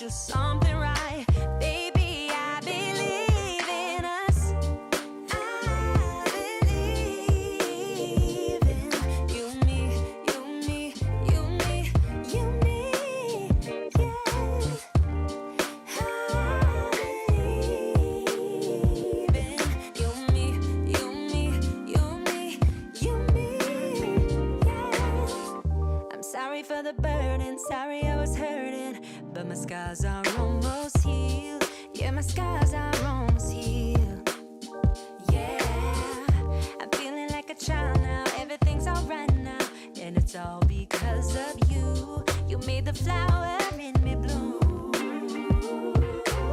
do something right. Baby, I believe in us. I believe in you, me, you, me, you, me, you, me, yeah. I believe in you, me, you, me, you, me, you, me, yeah. I'm sorry for the burden, sorry I was hurting, but my scars are almost healed. Yeah, my scars are almost healed. Yeah, I'm feeling like a child now, everything's alright now, and it's all because of you. You made the flower in me bloom.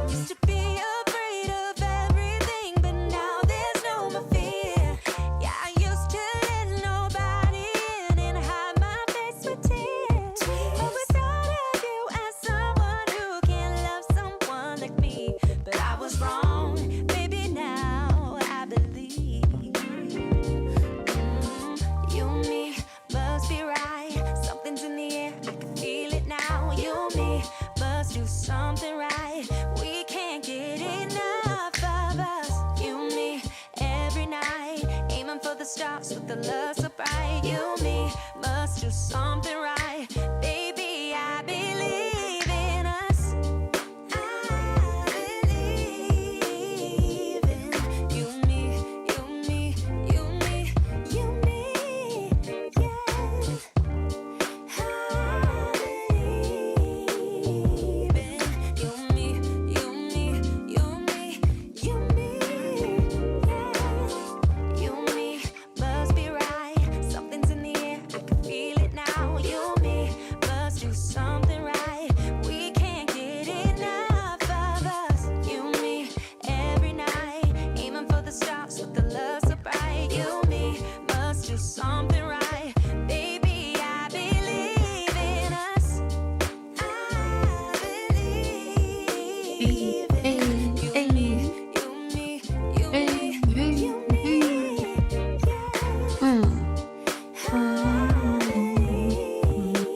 Used to be afraid of everything, but now there's no more fear. Yeah, I used to let nobody in and hide my face with tears. But we thought of you as someone who can love someone like me. But I was wrong, baby, now I believe. You and me must be right. Something's in the air, I can feel it now. You and me must do something right. We can't get enough of us. You and me every night, aiming for the stars with the love so bright. You and me must do something right. Baby, I believe in us. I believe in you, me, you, me, you, me, you, me, yeah. I believe in you, me, you, me, you, me, you, me, yeah. You and me must be right. Something's in the air, I can feel it now. You and me must do something right. We can't get enough of us. You and me every night, aiming for the stars with the love so bright. You and me must do something right. Baby, I believe in us. I believe in you, me, you, me, you, me, you, me, yeah. I believe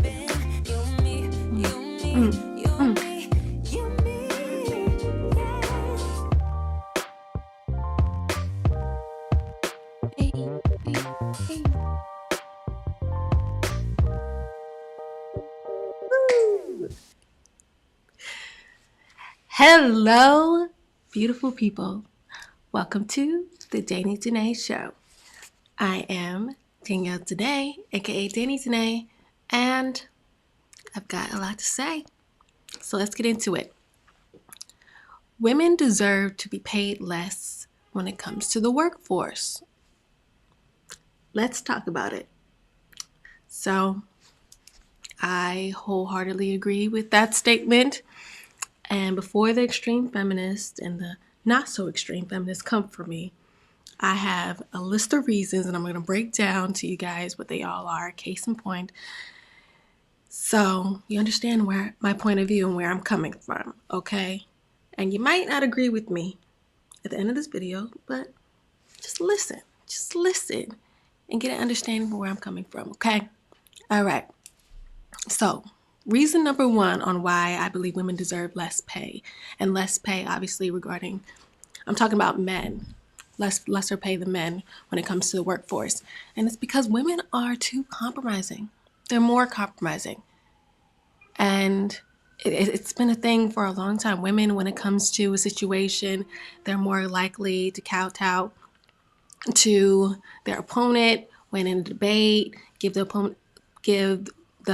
in you, me, you, me, you, me, you, me, Hello, beautiful people. Welcome to the Danea Show. I am Danielle today, aka Danny today, and I've got a lot to say. So let's get into it. Women deserve to be paid less when it comes to the workforce. Let's talk about it. So I wholeheartedly agree with that statement. And before the extreme feminists and the not so extreme feminists come for me, I have a list of reasons, and I'm going to break down to you guys what they all are, case in point. So you understand where my point of view and where I'm coming from, okay? And you might not agree with me at the end of this video, but just listen and get an understanding of where I'm coming from, okay? All right. So reason number one on why I believe women deserve less pay, and less pay obviously regarding, I'm talking about men, lesser pay than men when it comes to the workforce. And it's because women are too compromising. They're more compromising. And it's been a thing for a long time. Women, when it comes to a situation, they're more likely to kowtow to their opponent when in a debate, give the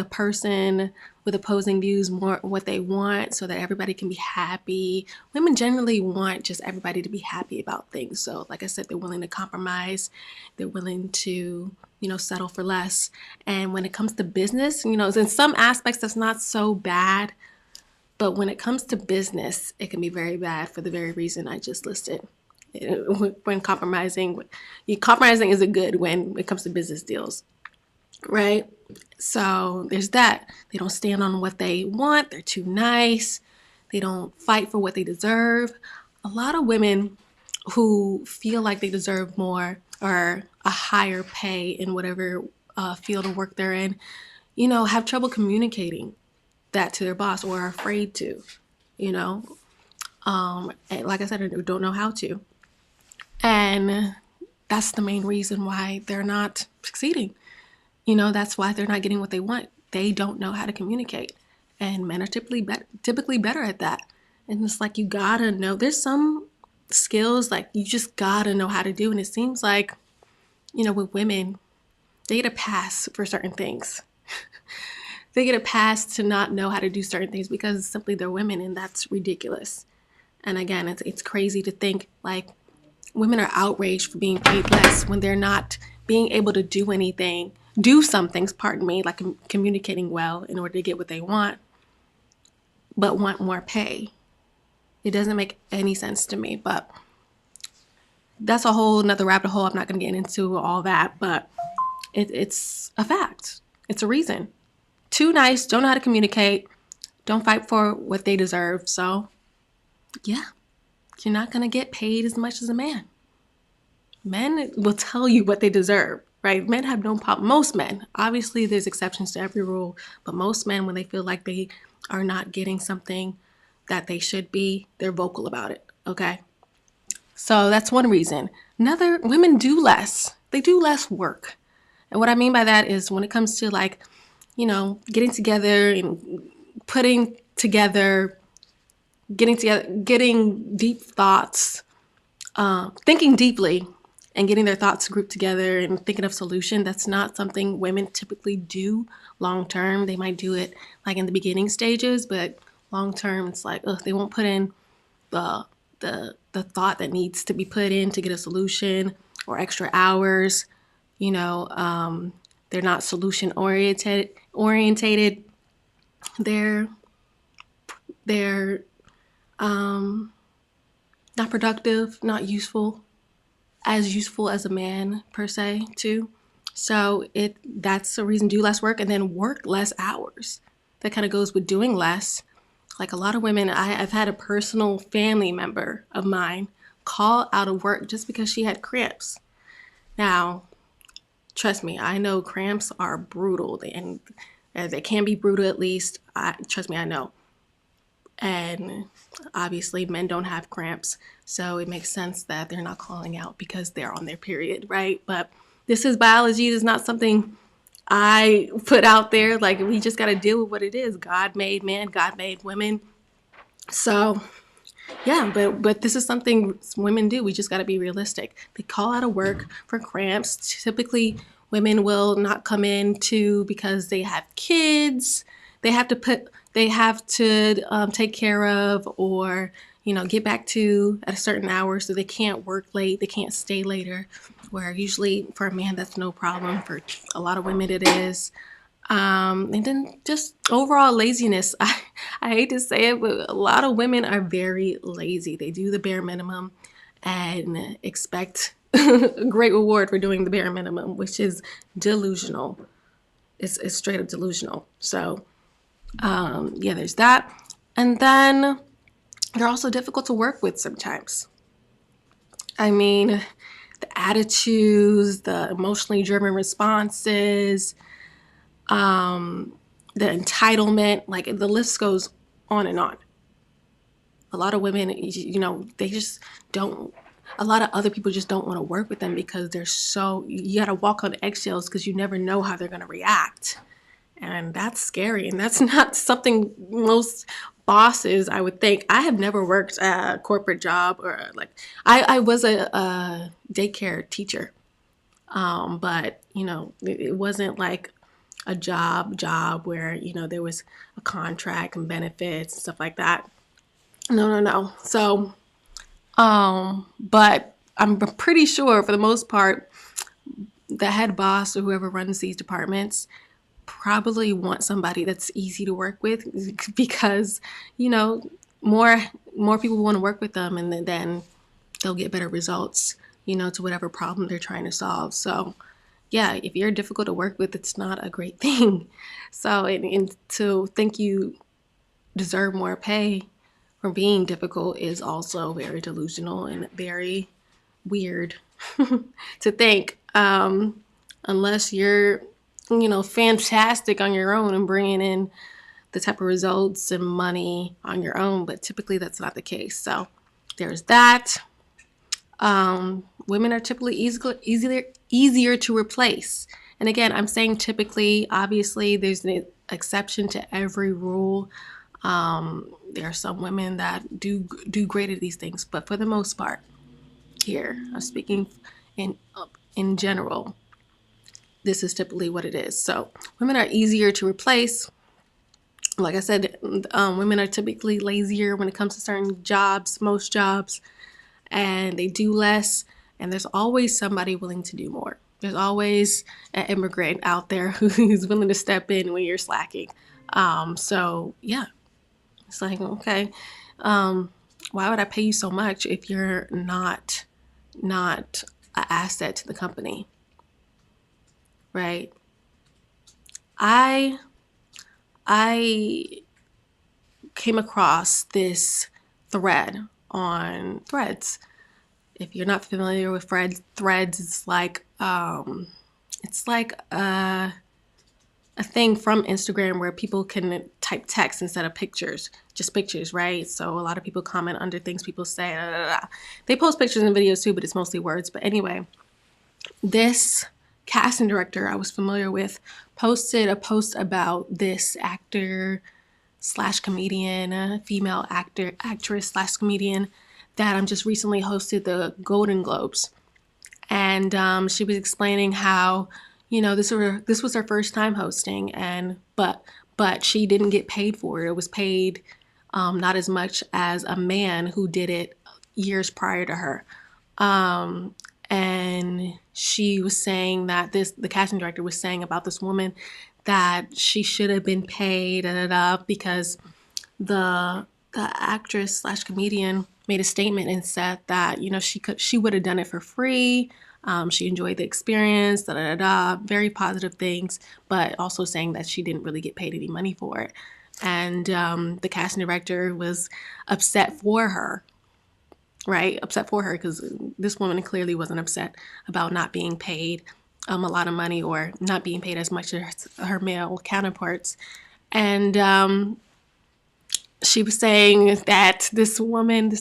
person with opposing views more what they want so that everybody can be happy. Women generally want just everybody to be happy about things. So like I said, they're willing to compromise. They're willing to, settle for less. And when it comes to business, in some aspects that's not so bad. But when it comes to business, it can be very bad for the very reason I just listed. When compromising isn't good when it comes to business deals, right? So there's that. They don't stand on what they want. They're too nice. They don't fight for what they deserve. A lot of women who feel like they deserve more or a higher pay in whatever field of work they're in, have trouble communicating. that to their boss or are afraid to, you know. And like I said, I don't know how to. And that's the main reason why they're not succeeding. You know, that's why they're not getting what they want. They don't know how to communicate. And men are typically better at that. And it's like, you gotta know, there's some skills like you just gotta know how to do. And it seems like, you know, with women, they get a pass for certain things. They get a pass to not know how to do certain things because simply they're women, and that's ridiculous. And again, it's crazy to think like women are outraged for being paid less when they're not being able to do some things, pardon me, like communicating well in order to get what they want, but want more pay. It doesn't make any sense to me, but that's a whole nother rabbit hole. I'm not going to get into all that, but it's a fact. It's a reason. Too nice, don't know how to communicate, don't fight for what they deserve. So yeah, you're not going to get paid as much as a man. Men will tell you what they deserve, right? Men have no problem. Most men, obviously there's exceptions to every rule, but most men, when they feel like they are not getting something that they should be, they're vocal about it, okay? So that's one reason. Another, women do less. They do less work. And what I mean by that is when it comes to like, you know, getting together and getting deep thoughts, thinking deeply and getting their thoughts grouped together and thinking of solution. That's not something women typically do long term. They might do it like in the beginning stages, but long term, it's like, they won't put in the thought that needs to be put in to get a solution or extra hours. You know, they're not solution orientated. They're not productive, not useful as a man per se too. So that's a reason to do less work and then work less hours. That kind of goes with doing less. Like a lot of women, I've had a personal family member of mine call out of work just because she had cramps. Now, trust me, I know cramps are brutal, and they can be brutal at least. Trust me, I know. And obviously men don't have cramps, so it makes sense that they're not calling out because they're on their period, right? But this is biology. It's not something I put out there. Like, we just got to deal with what it is. God made man, God made women. So yeah, but this is something women do. We just got to be realistic. They call out of work for cramps. Typically, women will not come in because they have kids. They have to take care of, or get back to at a certain hour, so they can't work late. They can't stay later. Where usually for a man that's no problem. For a lot of women it is. And then just overall laziness. I hate to say it, but a lot of women are very lazy. They do the bare minimum and expect a great reward for doing the bare minimum, which is delusional. It's straight up delusional. So, yeah, there's that. And then they're also difficult to work with sometimes. I mean, the attitudes, the emotionally driven responses, the entitlement, like the list goes on and on. A lot of women, they just don't, a lot of other people just don't want to work with them because you got to walk on eggshells because you never know how they're going to react. And that's scary. And that's not something most bosses, I would think. I have never worked a corporate job, or I was a daycare teacher. But, it wasn't like a job where, there was a contract and benefits and stuff like that. No. So, but I'm pretty sure for the most part, the head boss or whoever runs these departments probably want somebody that's easy to work with, because, more people want to work with them, and then they'll get better results, to whatever problem they're trying to solve. So yeah, if you're difficult to work with, it's not a great thing. So, and to think you deserve more pay for being difficult is also very delusional and very weird to think, unless you're, fantastic on your own and bringing in the type of results and money on your own, but typically that's not the case. So there's that. Women are typically easier to replace. And again, I'm saying typically. Obviously, there's an exception to every rule. There are some women that do great at these things, but for the most part, here I'm speaking in general. This is typically what it is. So women are easier to replace. Like I said, women are typically lazier when it comes to certain jobs, most jobs, and they do less. And there's always somebody willing to do more. There's always an immigrant out there who's willing to step in when you're slacking. So yeah, it's like, okay, why would I pay you so much if you're not an asset to the company, right? I came across this thread on Threads. If you're not familiar with Threads, it's like a thing from Instagram where people can type text instead of pictures, just pictures, right? So a lot of people comment under things people say. They post pictures and videos too, but it's mostly words. But anyway, this casting director I was familiar with posted a post about this actor / comedian, female actress / comedian that just recently hosted the Golden Globes. And she was explaining how, this was her first time hosting, and but she didn't get paid for it. It was paid not as much as a man who did it years prior to her. And she was saying that the casting director was saying about this woman that she should have been paid because the actress / comedian made a statement and said that she would have done it for free. She enjoyed the experience, very positive things, but also saying that she didn't really get paid any money for it. And the casting director was upset for her, right? Upset for her because this woman clearly wasn't upset about not being paid a lot of money or not being paid as much as her male counterparts. And she was saying that this woman,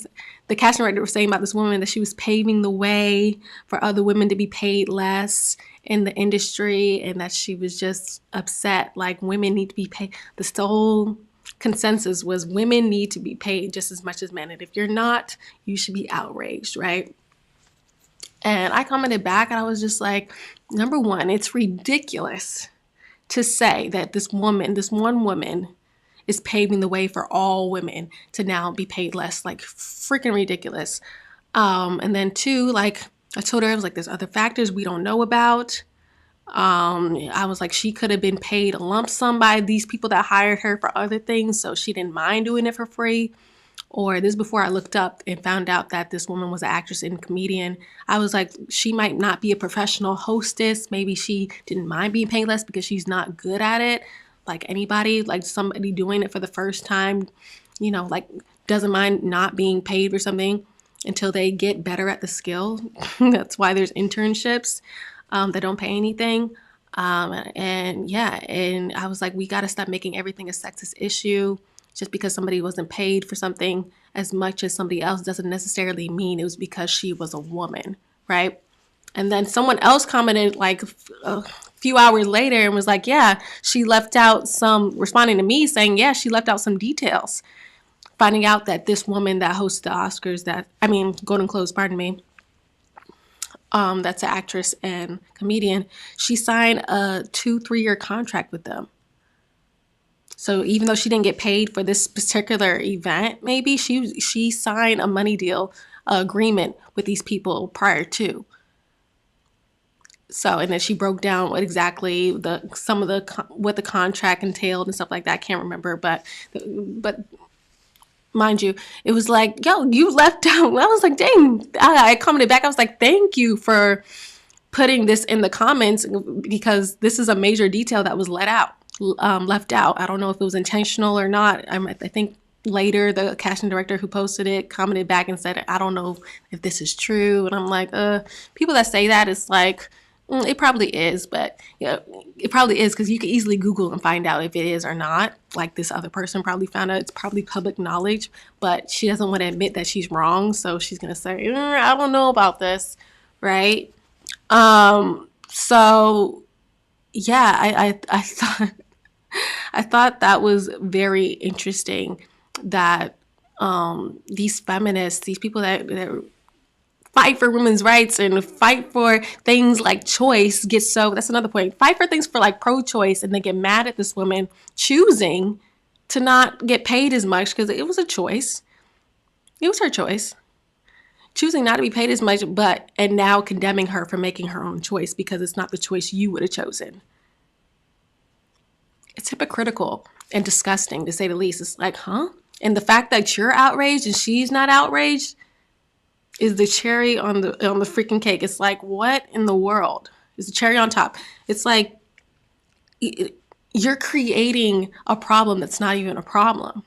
the casting director was saying about this woman that she was paving the way for other women to be paid less in the industry, and that she was just upset. Like, women need to be paid. The sole consensus was women need to be paid just as much as men. And if you're not, you should be outraged, right? And I commented back and I was just like, number one, it's ridiculous to say that this one woman is paving the way for all women to now be paid less. Like, freaking ridiculous. And then two, like I told her, I was like, there's other factors we don't know about. I was like, she could have been paid a lump sum by these people that hired her for other things, so she didn't mind doing it for free. Or this before I looked up and found out that this woman was an actress and comedian. I was like, she might not be a professional hostess. Maybe she didn't mind being paid less because she's not good at it. Like anybody, like somebody doing it for the first time, like doesn't mind not being paid for something until they get better at the skill. That's why there's internships that don't pay anything. And I was like, we got to stop making everything a sexist issue. Just because somebody wasn't paid for something as much as somebody else doesn't necessarily mean it was because she was a woman, right? And then someone else commented like a few hours later and was like, yeah, she left out responding to me saying, yeah, she left out some details. Finding out that this woman that hosts the Oscars, Golden Globes, pardon me, that's an actress and comedian, she signed a 2-3 year contract with them. So even though she didn't get paid for this particular event, maybe she signed a money deal agreement with these people prior to. So, and then she broke down what exactly what the contract entailed and stuff like that. I can't remember, but mind you, it was like, yo, you left out. I was like, dang. I commented back. I was like, thank you for putting this in the comments because this is a major detail that was left out. I don't know if it was intentional or not. I think later the casting director who posted it commented back and said, I don't know if this is true. And I'm like, people that say that, it's like, It probably is, but yeah, it probably is because you can easily Google and find out if it is or not. Like this other person probably found out. It's probably public knowledge, but she doesn't want to admit that she's wrong, so she's gonna say, "I don't know about this," right? So yeah, I thought I thought that was very interesting that these feminists, these people that fight for women's rights and fight for things like choice get so, that's another point, fight for things for like pro-choice, and they get mad at this woman choosing to not get paid as much because it was a choice. It was her choice. Choosing not to be paid as much, and now condemning her for making her own choice because it's not the choice you would have chosen. It's hypocritical and disgusting to say the least. It's like, huh? And the fact that you're outraged and she's not outraged is the cherry on the freaking cake. It's like, what in the world? It's the cherry on top. It's like you're creating a problem that's not even a problem.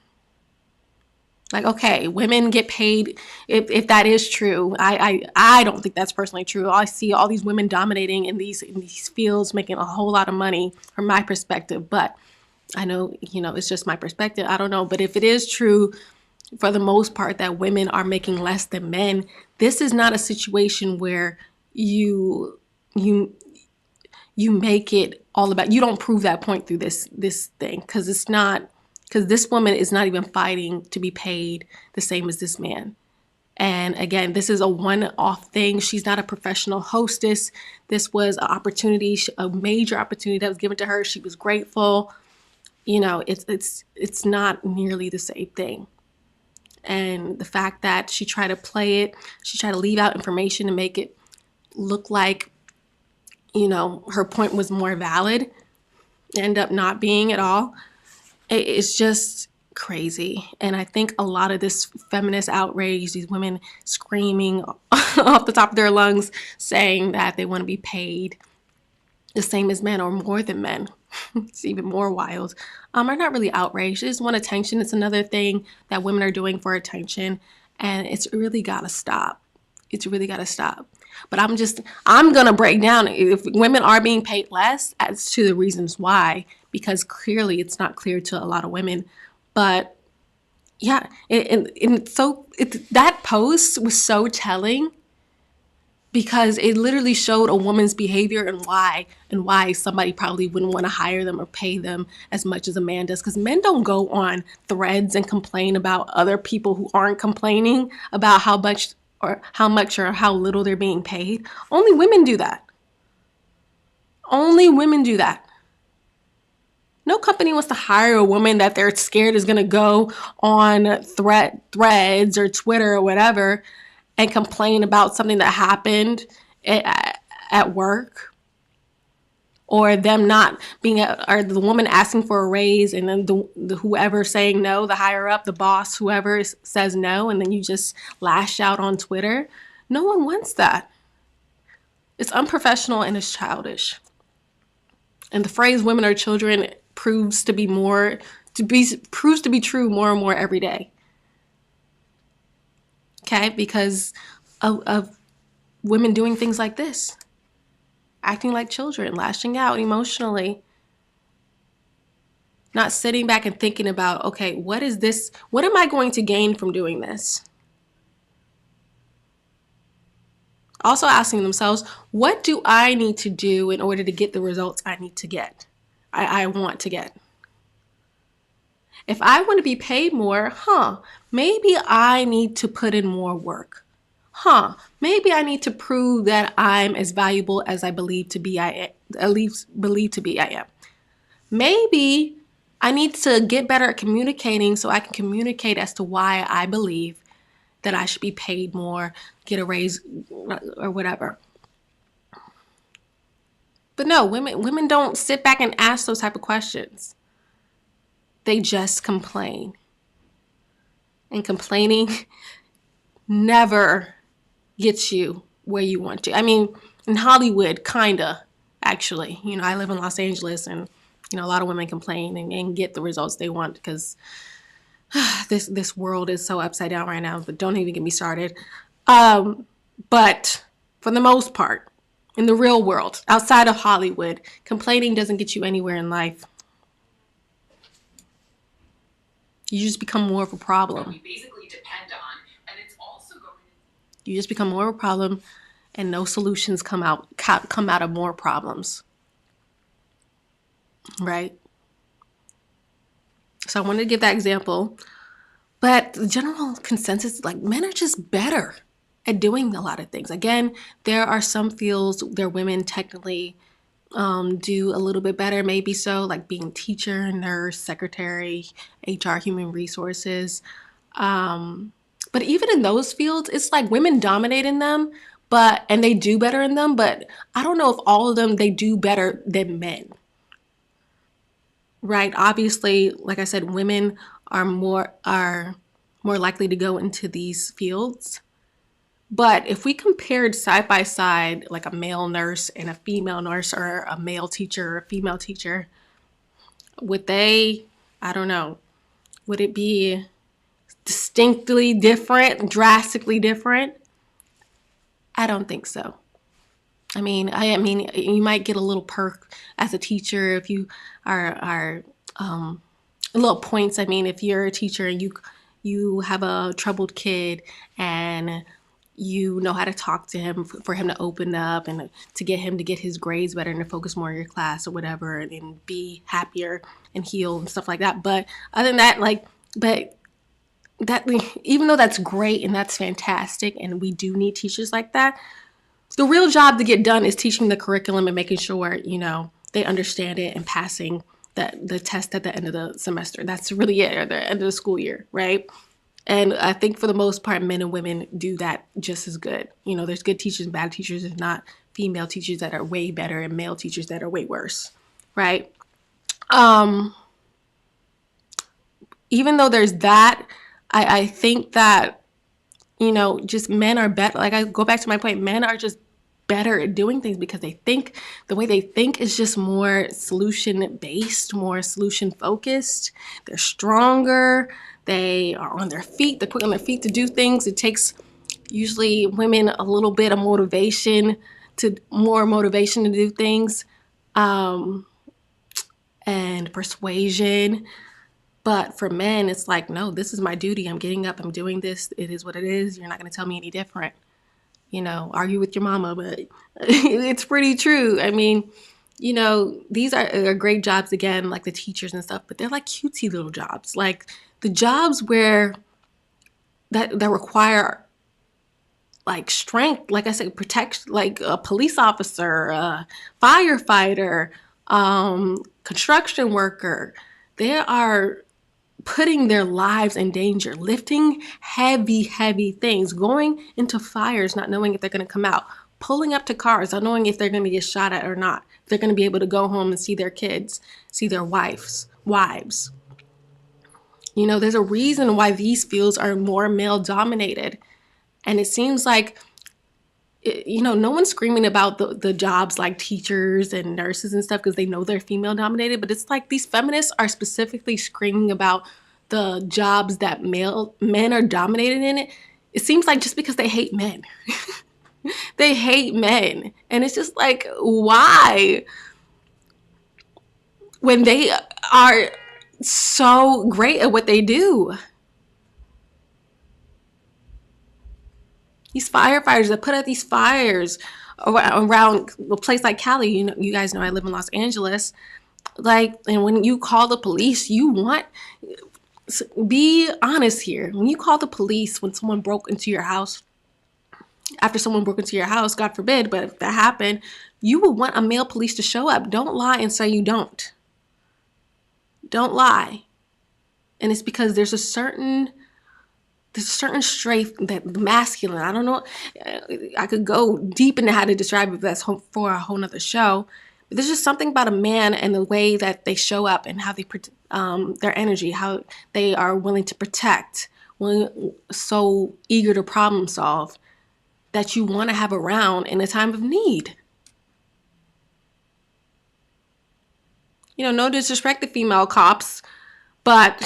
Like, okay, women get paid. If that is true, I don't think that's personally true. I see all these women dominating in these fields, making a whole lot of money from my perspective. But I know, it's just my perspective. I don't know. But if it is true, for the most part, that women are making less than men, this is not a situation where you make it all about, you don't prove that point through this thing, because this woman is not even fighting to be paid the same as this man. And again, this is a one-off thing. She's not a professional hostess. This was an opportunity, a major opportunity that was given to her. She was grateful. It's not nearly the same thing. And the fact that she tried to play it, she tried to leave out information to make it look like, her point was more valid, end up not being at all. It's just crazy. And I think a lot of this feminist outrage, these women screaming off the top of their lungs, saying that they want to be paid the same as men or more than men, it's even more wild, are not really outraged. They just want attention. It's another thing that women are doing for attention. And it's really got to stop. It's really got to stop. But I'm going to break down if women are being paid less as to the reasons why, because clearly it's not clear to a lot of women. But yeah, that post was so telling, because it literally showed a woman's behavior and why somebody probably wouldn't want to hire them or pay them as much as a man does. Because men don't go on threads and complain about other people who aren't complaining about how much or how little they're being paid. Only women do that. Only women do that. No company wants to hire a woman that they're scared is going to go on threads or Twitter or whatever and complain about something that happened at work, or them not being, or the woman asking for a raise, and then the whoever saying no, the higher up, the boss, whoever says no, and then you just lash out on Twitter. No one wants that. It's unprofessional and it's childish. And the phrase "women are children" proves to be true more and more every day. Okay, because of women doing things like this, acting like children, lashing out emotionally, not sitting back and thinking about, okay, what am I going to gain from doing this? Also asking themselves, what do I need to do in order to get the results I need to get, I want to get? If I want to be paid more, maybe I need to put in more work. Maybe I need to prove that I'm as valuable as I believe to be. I am. Maybe I need to get better at communicating so I can communicate as to why I believe that I should be paid more, get a raise, or whatever. But no, women don't sit back and ask those type of questions. They just complain. And complaining never gets you where you want to. I mean, in Hollywood, kinda, actually. I live in Los Angeles, and a lot of women complain and get the results they want, because this world is so upside down right now. But don't even get me started. But for the most part, in the real world, outside of Hollywood. Complaining doesn't get you anywhere in life. You just become more of a problem. We basically depend on, and it's also going to... You just become more of a problem, and no solutions come out of more problems. Right? So I wanted to give that example. But the general consensus, like, men are just better at doing a lot of things. Again, there are some fields where women technically do a little bit better, maybe so, like being teacher, nurse, secretary, HR, human resources. But even in those fields, it's like women dominate in them, and they do better in them. But I don't know if all of them, they do better than men. Right? Obviously, like I said, women are more likely to go into these fields. But if we compared side by side, like a male nurse and a female nurse, or a male teacher or a female teacher, would they, I don't know, would it be distinctly different, drastically different? I don't think so. I mean, you might get a little perk as a teacher if you are little points. I mean, if you're a teacher and you have a troubled kid and you know how to talk to him for him to open up and to get him to get his grades better and to focus more on your class or whatever and be happier and heal and stuff like that. But other than that, even though that's great and that's fantastic and we do need teachers like that, the real job to get done is teaching the curriculum and making sure, they understand it and passing the test at the end of the semester. That's really it, or the end of the school year, right? And I think for the most part, men and women do that just as good. There's good teachers and bad teachers. There's not female teachers that are way better and male teachers that are way worse, right? Even though there's that, I think that, just men are better. Like, I go back to my point, men are just better at doing things because the way they think is just more solution based, more solution focused. They're stronger. They are on their feet. They're quick on their feet to do things. It takes usually women a little bit of motivation to do things, and persuasion. But for men, it's like, no, this is my duty. I'm getting up. I'm doing this. It is what it is. You're not going to tell me any different. Argue with your mama, but it's pretty true. I mean, these are great jobs, again, like the teachers and stuff, but they're like cutesy little jobs. Like the jobs where that require like strength, like I said, protect, like a police officer, a firefighter, construction worker. They are putting their lives in danger, lifting heavy, heavy things, going into fires, not knowing if they're going to come out, pulling up to cars, not knowing if they're going to get shot at or not, if they're going to be able to go home and see their kids, see their wives. There's a reason why these fields are more male dominated. And it seems like, no one's screaming about the jobs like teachers and nurses and stuff because they know they're female dominated. But it's like these feminists are specifically screaming about the jobs that men are dominated in it. It seems like just because they hate men. They hate men. And it's just like, why? When they are so great at what they do. These firefighters that put out these fires around a place like Cali, you guys know I live in Los Angeles. And when you call the police, be honest here. When you call the police when someone broke into your house, after someone broke into your house, God forbid, but if that happened, you would want a male police to show up. Don't lie and say you don't. Don't lie. And it's because there's a certain strength, that masculine, I don't know, I could go deep into how to describe it, but that's for a whole nother show. But there's just something about a man and the way that they show up and how they, their energy, how they are willing to protect, so eager to problem solve, that you want to have around in a time of need. No disrespect to female cops, but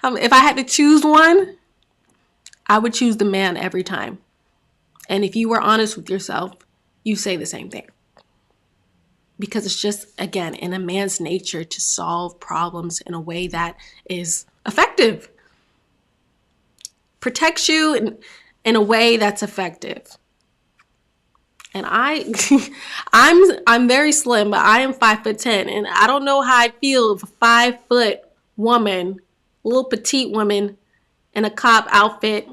if I had to choose one, I would choose the man every time. And if you were honest with yourself, you say the same thing. Because it's just, again, in a man's nature to solve problems in a way that is effective. Protects you in a way that's effective. And I'm very slim, but I am 5'10", and I don't know how I feel if a 5-foot woman, little petite woman in a cop outfit,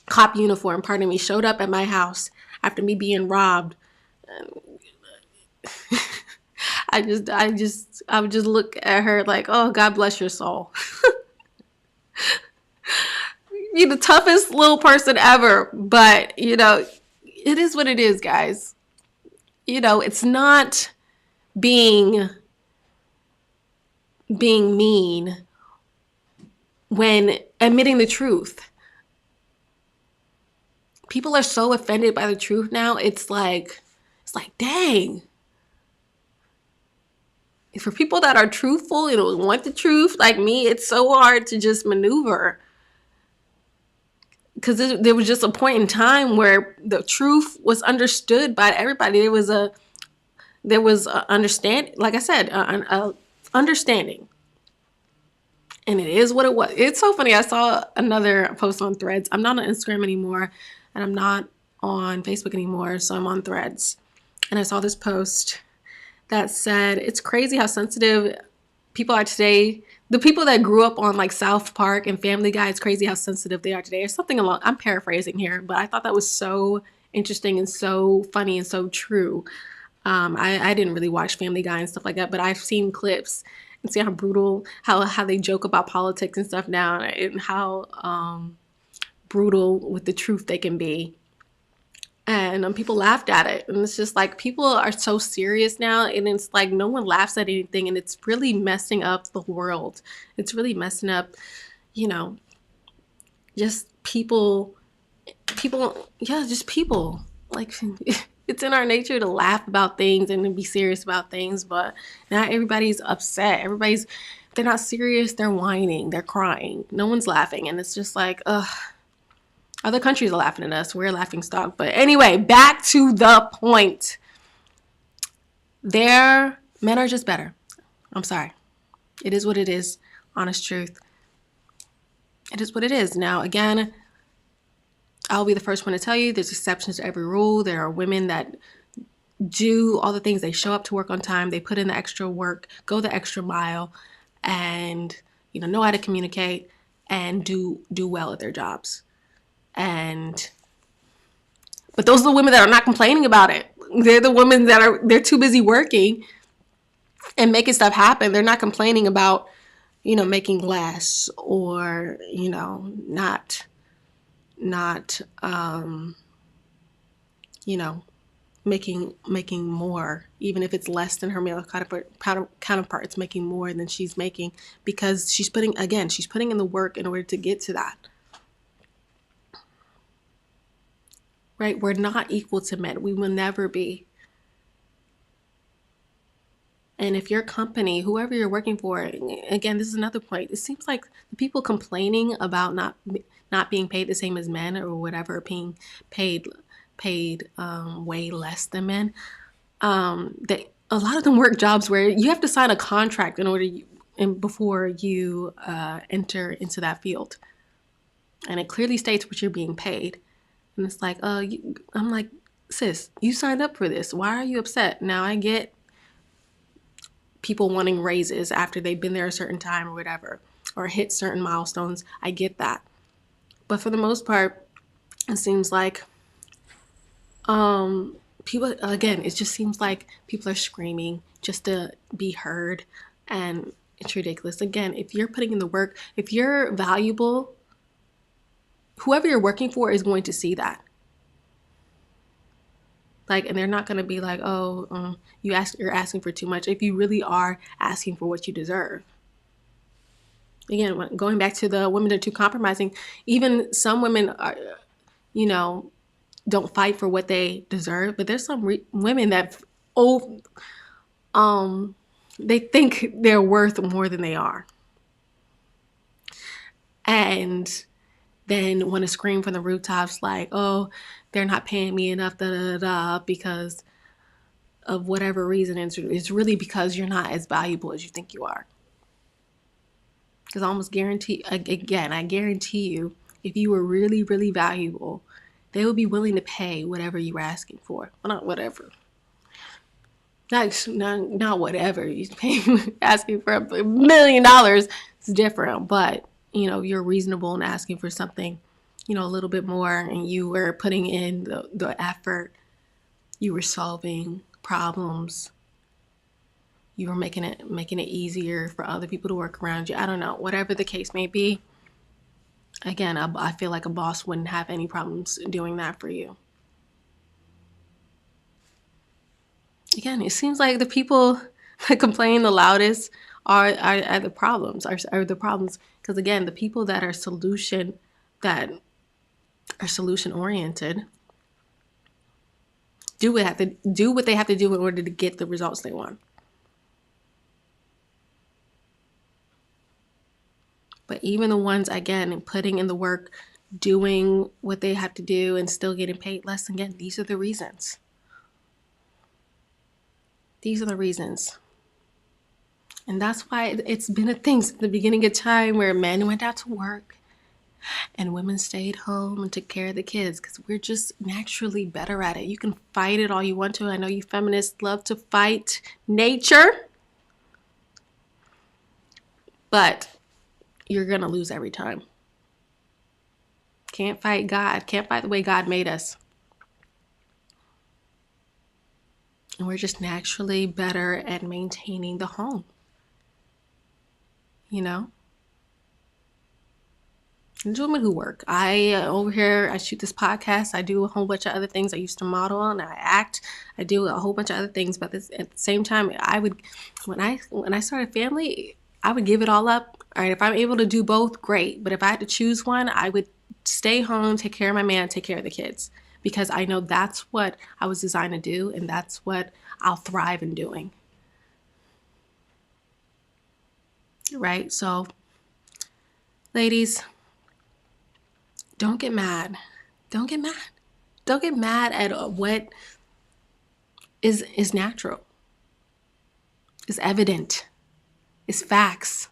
cop uniform, pardon me, showed up at my house after me being robbed. I would just look at her like, oh, God bless your soul. You're the toughest little person ever, but it is what it is, guys. It's not being mean when admitting the truth. People are so offended by the truth now. It's like, dang. For people that are truthful and want the truth, like me, it's so hard to just maneuver. Because there was just a point in time where the truth was understood by everybody. There was understanding, like I said, understanding. And it is what it was. It's so funny. I saw another post on Threads. I'm not on Instagram anymore, and I'm not on Facebook anymore, so I'm on Threads. And I saw this post that said, it's crazy how sensitive people are today. The people that grew up on like South Park and Family Guy, it's crazy how sensitive they are today. Or something along, I'm paraphrasing here, but I thought that was so interesting and so funny and so true. I didn't really watch Family Guy and stuff like that, but I've seen clips and see how brutal, how they joke about politics and stuff now, and how brutal with the truth they can be. And people laughed at it. And it's just like, people are so serious now. And it's like, no one laughs at anything. And it's really messing up the world. It's really messing up, just people. Just people. Like, it's in our nature to laugh about things and to be serious about things. But not everybody's upset. They're not serious. They're whining. They're crying. No one's laughing. And it's just like, ugh. Other countries are laughing at us. We're a laughing stock. But anyway, back to the point. Men are just better. I'm sorry. It is what it is. Honest truth. It is what it is. Now, again, I'll be the first one to tell you there's exceptions to every rule. There are women that do all the things. They show up to work on time. They put in the extra work, go the extra mile, and know how to communicate and do well at their jobs. But those are the women that are not complaining about it. They're the women they're too busy working and making stuff happen. They're not complaining about, making less or, not, making more, even if it's less than her male counterpart. It's making more than she's making because she's putting in the work in order to get to that. Right? We're not equal to men. We will never be. And if your company, whoever you're working for, again, this is another point. It seems like the people complaining about not being paid the same as men or whatever, being paid way less than men. A lot of them work jobs where you have to sign a contract before you enter into that field, and it clearly states what you're being paid. And it's like, I'm like, sis, you signed up for this. Why are you upset? Now, I get people wanting raises after they've been there a certain time or whatever, or hit certain milestones. I get that. But for the most part, it seems like people, again, it just seems like people are screaming just to be heard. And it's ridiculous. Again, if you're putting in the work, if you're valuable, whoever you're working for is going to see that. And they're not going to be like, oh, you're asking for too much. If you really are asking for what you deserve. Again, going back to the women that are too compromising, even some women are, don't fight for what they deserve. But there's some women that, they think they're worth more than they are. And then want to scream from the rooftops like, oh, they're not paying me enough, because of whatever reason. It's really because you're not as valuable as you think you are. Because I almost guarantee, again, I guarantee you, if you were really, really valuable, they would be willing to pay whatever you were asking for. Well, not whatever. Not whatever. You're asking for $1 million. It's different. But, you're reasonable in asking for something, a little bit more, and you were putting in the effort. You were solving problems. You were making it easier for other people to work around you. I don't know. Whatever the case may be. Again, I feel like a boss wouldn't have any problems doing that for you. Again, it seems like the people that complain the loudest are the problems. Are the problems, because again, the people that are solution oriented do what they have to do in order to get the results they want. But even the ones, again, putting in the work, doing what they have to do and still getting paid less, again, these are the reasons. These are the reasons. And that's why it's been a thing since the beginning of time where men went out to work and women stayed home and took care of the kids, because we're just naturally better at it. You can fight it all you want to. I know you feminists love to fight nature, but you're going to lose every time. Can't fight God. Can't fight the way God made us. And we're just naturally better at maintaining the home. And women who work. Over here, I shoot this podcast. I do a whole bunch of other things. I used to model and I act. I do a whole bunch of other things. But at the same time, when I started a family, I would give it all up. All right, if I'm able to do both, great. But if I had to choose one, I would stay home, take care of my man, take care of the kids. Because I know that's what I was designed to do, and that's what I'll thrive in doing. Right? So, ladies, don't get mad. Don't get mad. Don't get mad at what is natural, is evident, is facts.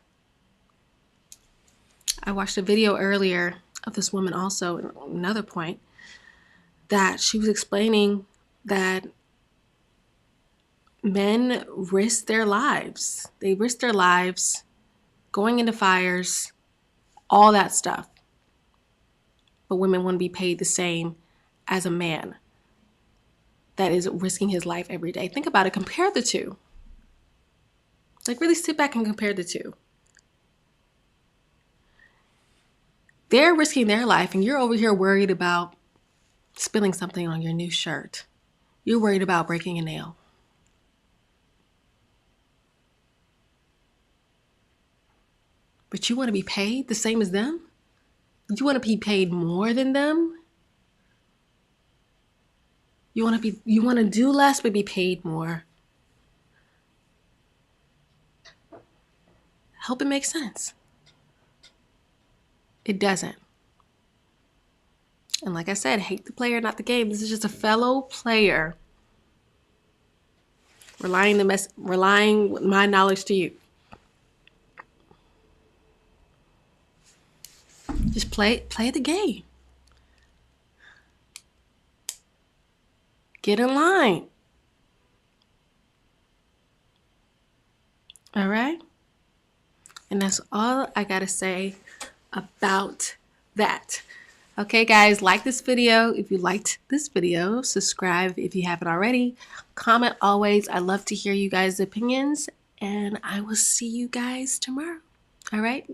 I watched a video earlier of this woman also, another point, that she was explaining that men risk their lives. They risk their lives going into fires, all that stuff. But women want to be paid the same as a man that is risking his life every day. Think about it. Compare the two. Like, really sit back and compare the two. They're risking their life, and you're over here worried about spilling something on your new shirt. You're worried about breaking a nail. But you want to be paid the same as them? You want to be paid more than them? You want to do less but be paid more. Hope it makes sense. It doesn't. And like I said, hate the player, not the game. This is just a fellow player relaying my knowledge to you. Just play the game. Get in line. All right? And that's all I gotta say about that. Okay, guys, like this video. If you liked this video, subscribe if you haven't already. Comment always. I love to hear you guys' opinions. And I will see you guys tomorrow. All right?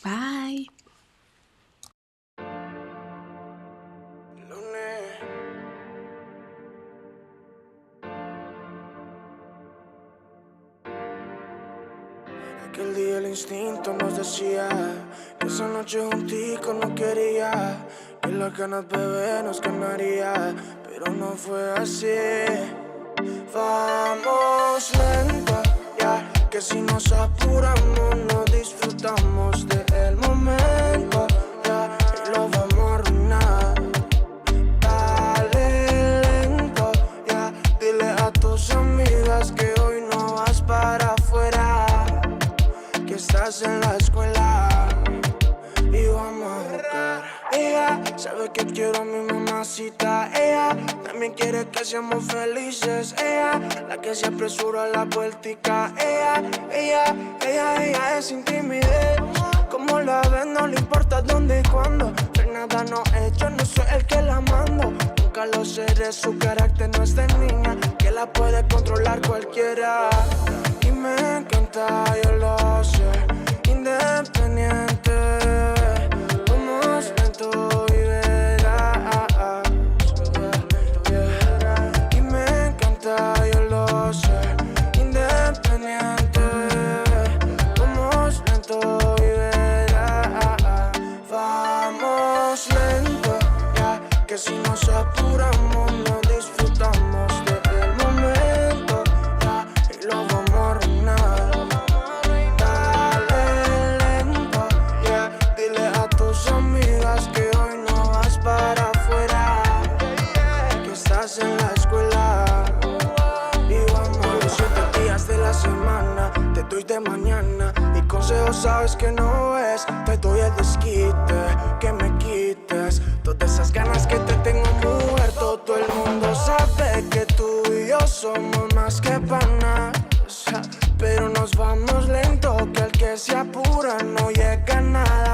Bye. Aquel día el instinto nos decía que esa noche juntico no quería, que las ganas bebé nos quemaría, pero no fue así. Vamos lento, ya, que si nos apuramos no disfrutamos del momento, ya, y lo vamos estás en la escuela y vamos a jugar. Ella sabe que quiero a mi mamacita. Ella también quiere que seamos felices. Ella, la que se apresura a la vueltica. Ella es sin timidez. Como la ves, no le importa dónde y cuándo. Pero nada no es, yo no soy el que la mando. Nunca lo seré, su carácter no es de niña, que la puede controlar cualquiera. Y me encanta, yo lo sé, independiente. Vamos lento y verás. Y me encanta, yo lo sé, independiente. Vamos lento y verás. Vamos lento, ya que si nos apuramos no disfrutamos del momento, ya, y lo vamos a arruinar. Dale lento, ya, dile a tus amigas que hoy no vas para afuera, que estás en la escuela. Y vamos los 7 días de la semana, te doy de mañana. Mi consejo sabes que no es, te doy el desquite, que me quites todas esas ganas que te tengo, mujer. Todo el mundo sabe que tú y yo somos más que panas, pero nos vamos lento, que el que se apura no llega a nada.